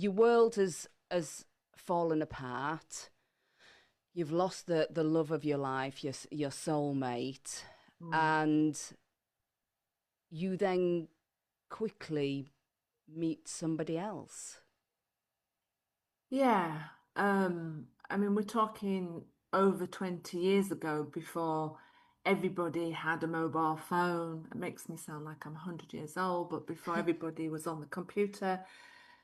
your world has fallen apart. You've lost the love of your life, your soulmate, Mm. and you then quickly meet somebody else. Yeah. I mean, we're talking over 20 years ago before everybody had a mobile phone. It makes me sound like I'm 100 years old, but before everybody was on the computer.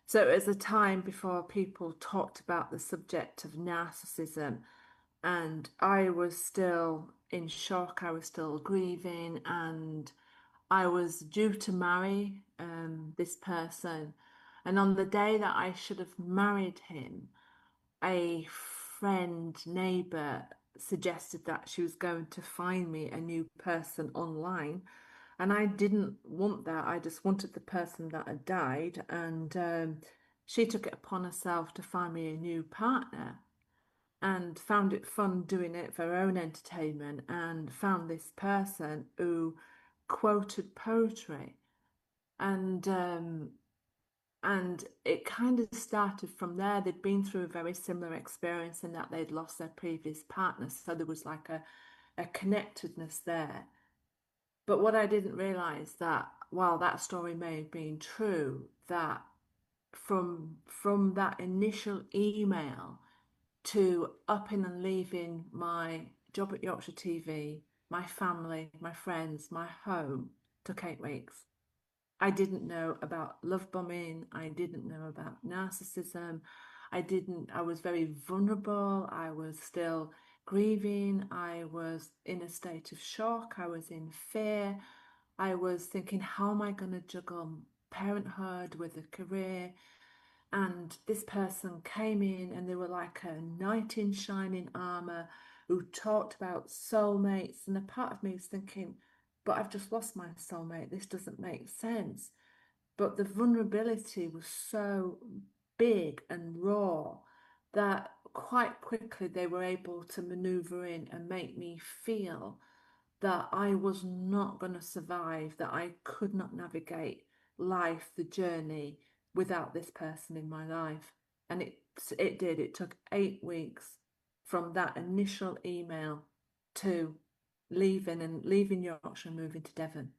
So it was a time before people talked about the subject of narcissism. And I was still in shock. I was still grieving, and I was due to marry this person. And on the day that I should have married him, a friend, neighbor suggested that she was going to find me a new person online. And I didn't want that. I just wanted the person that had died. And she took it upon herself to find me a new partner and found it fun doing it for her own entertainment and found this person who quoted poetry. And and it kind of started from there. They'd been through a very similar experience in that they'd lost their previous partner. So there was like a connectedness there. But what I didn't realize that while that story may have been true, that from that initial email to upping and leaving my job at Yorkshire TV, my family, my friends, my home took 8 weeks. I didn't know about love bombing. I didn't know about narcissism. I was very vulnerable. I was still grieving. I was in a state of shock. I was in fear. I was thinking, how am I going to juggle parenthood with a career? And this person came in and they were like a knight in shining armor who talked about soulmates. And a part of me was thinking, but I've just lost my soulmate. This doesn't make sense. But the vulnerability was so big and raw that quite quickly they were able to maneuver in and make me feel that I was not going to survive, that I could not navigate life, the journey, without this person in my life. And it did. It took 8 weeks from that initial email to leaving Yorkshire and moving to Devon.